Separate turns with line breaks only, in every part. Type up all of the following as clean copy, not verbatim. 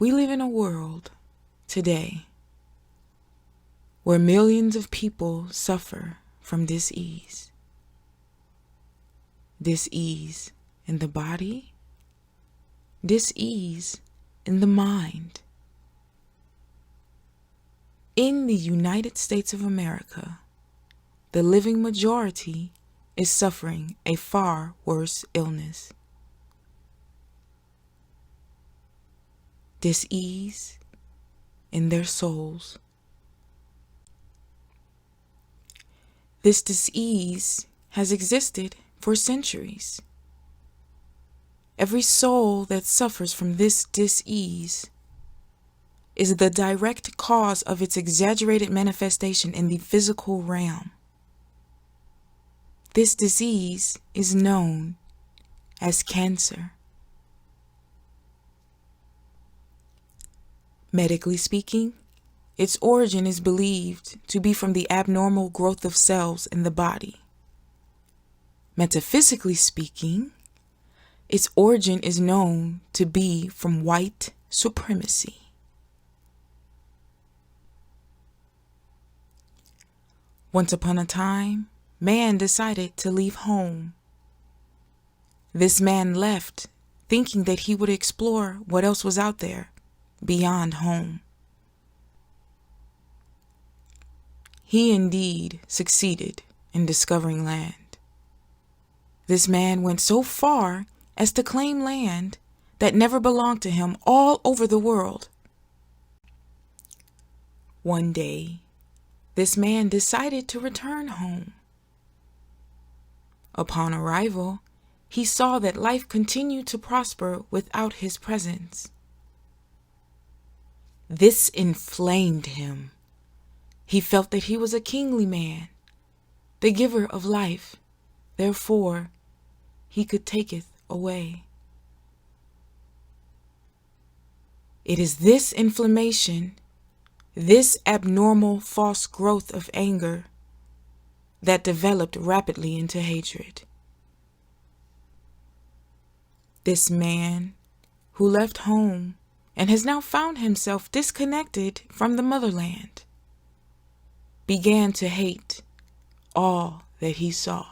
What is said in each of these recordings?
We live in a world today where millions of people suffer from dis-ease. Dis-ease in the body, dis-ease in the mind. In the United States of America, the living majority is suffering a far worse illness. Dis-ease in their souls. This dis-ease has existed for centuries. Every soul that suffers from this dis-ease is the direct cause of its exaggerated manifestation in the physical realm. This disease is known as cancer. Medically speaking, its origin is believed to be from the abnormal growth of cells in the body. Metaphysically speaking, its origin is known to be from white supremacy. Once upon a time, man decided to leave home. This man left thinking that he would explore what else was out there beyond home. He indeed succeeded in discovering land. This man went so far as to claim land that never belonged to him all over the world. One day, this man decided to return home. Upon arrival, he saw that life continued to prosper without his presence. This inflamed him. He felt that he was a kingly man, the giver of life. Therefore, he could taketh away. It is this inflammation, this abnormal false growth of anger, that developed rapidly into hatred. This man who left home and has now found himself disconnected from the motherland began to hate all that he saw.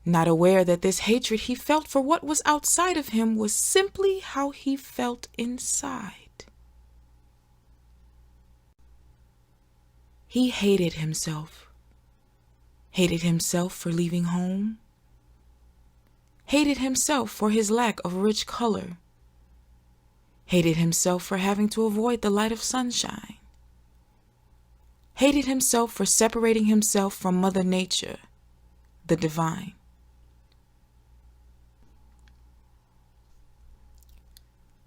Not aware that this hatred he felt for what was outside of him was simply how he felt inside. He hated himself for leaving home, hated himself for his lack of rich color, hated himself for having to avoid the light of sunshine, hated himself for separating himself from Mother Nature, the divine.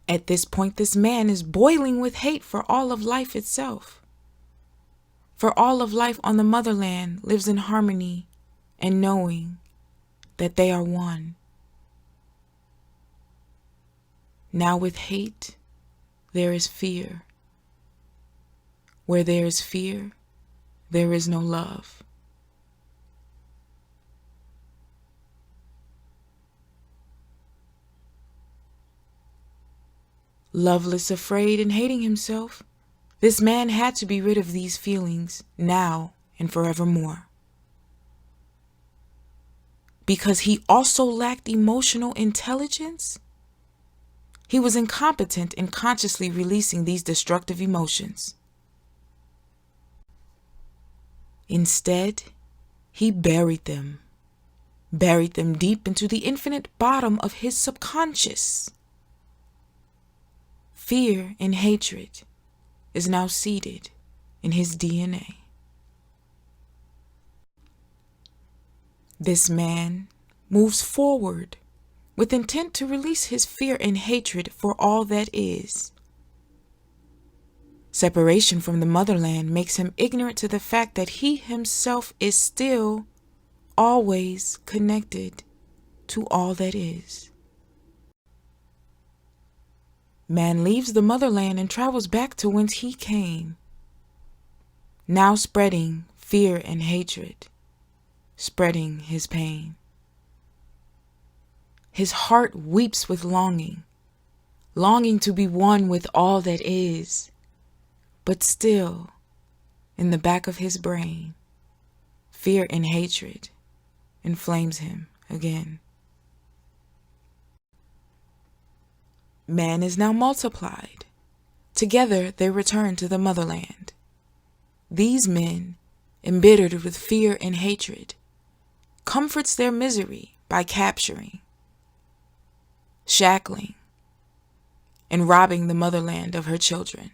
At this point, this man is boiling with hate for all of life itself. For all of life on the motherland lives in harmony and knowing that they are one. Now with hate, there is fear. Where there is fear, there is no love. Loveless, afraid, and hating himself, this man had to be rid of these feelings now and forevermore. Because he also lacked emotional intelligence, he was incompetent in consciously releasing these destructive emotions. Instead, he buried them deep into the infinite bottom of his subconscious. Fear and hatred is now seated in his DNA. This man moves forward with intent to release his fear and hatred for all that is. Separation from the motherland makes him ignorant to the fact that he himself is still always connected to all that is. Man leaves the motherland and travels back to whence he came, now spreading fear and hatred, spreading his pain. His heart weeps with longing, longing to be one with all that is, but still, in the back of his brain, fear and hatred inflames him again. Man is now multiplied. Together they return to the motherland. These men, embittered with fear and hatred, comforts their misery by capturing, shackling, and robbing the motherland of her children.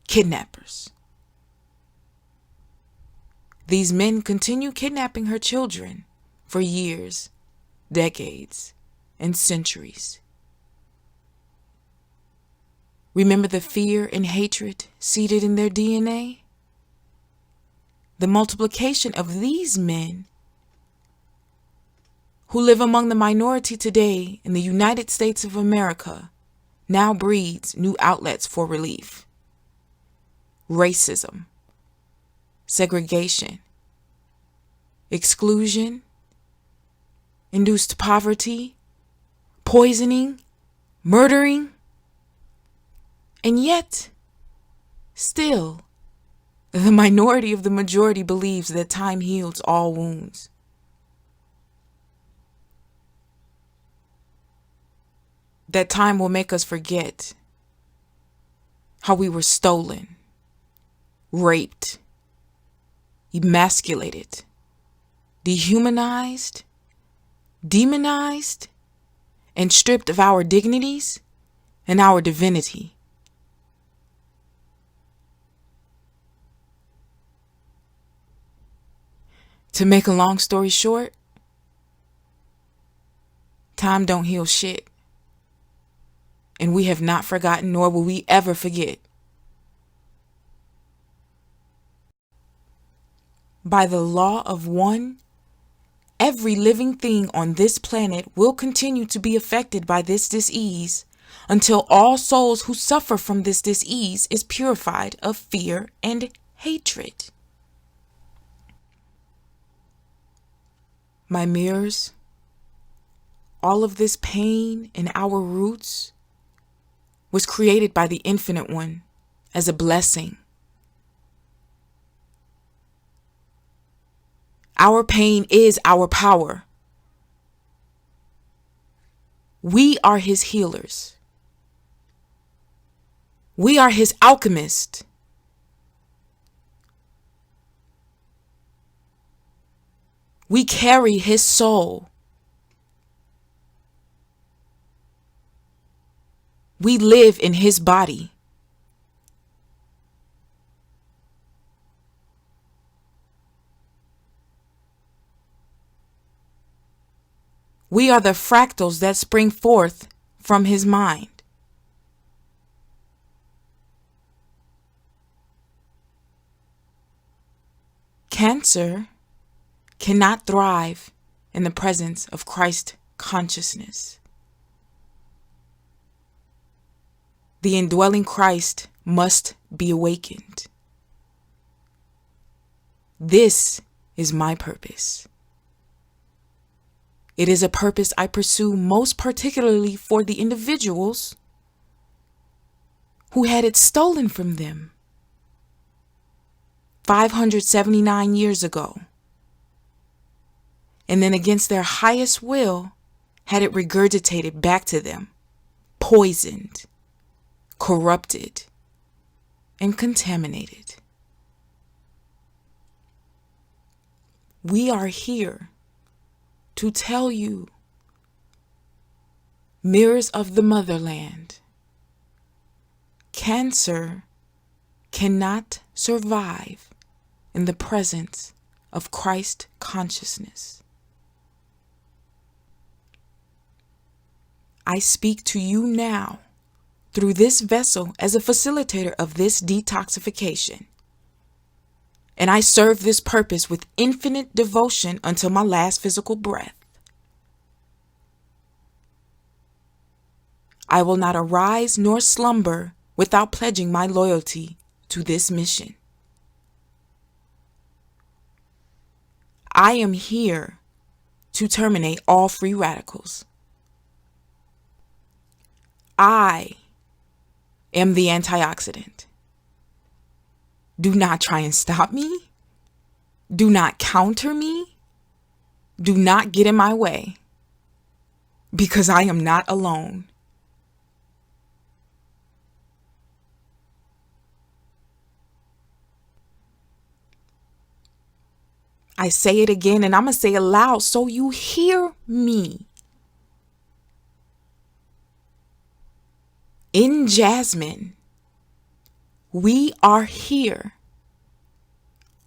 Kidnappers. These men continue kidnapping her children for years, decades, and centuries. Remember the fear and hatred seated in their DNA? The multiplication of these men who live among the minority today in the United States of America now breeds new outlets for relief. Racism, segregation, exclusion, induced poverty, poisoning, murdering, and yet, still, the minority of the majority believes that time heals all wounds. That time will make us forget how we were stolen, raped, emasculated, dehumanized, demonized, and stripped of our dignities and our divinity. To make a long story short, time don't heal shit. And we have not forgotten, nor will we ever forget. By the law of one, every living thing on this planet will continue to be affected by this disease until all souls who suffer from this disease is purified of fear and hatred. My mirrors, all of this pain in our roots was created by the Infinite One as a blessing. Our pain is our power. We are his healers. We are his alchemists. We carry his soul. We live in his body. We are the fractals that spring forth from his mind. Cancer cannot thrive in the presence of Christ consciousness. The indwelling Christ must be awakened. This is my purpose. It is a purpose I pursue most particularly for the individuals who had it stolen from them 579 years ago, and then against their highest will had it regurgitated back to them, poisoned, corrupted, and contaminated. We are here to tell you, mirrors of the motherland, cancer cannot survive in the presence of Christ consciousness. I speak to you now through this vessel as a facilitator of this detoxification. And I serve this purpose with infinite devotion until my last physical breath. I will not arise nor slumber without pledging my loyalty to this mission. I am here to terminate all free radicals I am the antioxidant. Do not try and stop me. Do not counter me. Do not get in my way, because I am not alone. I say it again, and I'm going to say it loud so you hear me. In Jasmine, we are here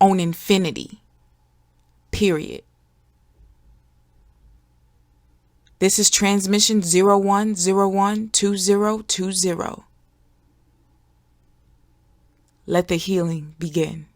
on infinity, period. This is transmission 01012020. Let the healing begin.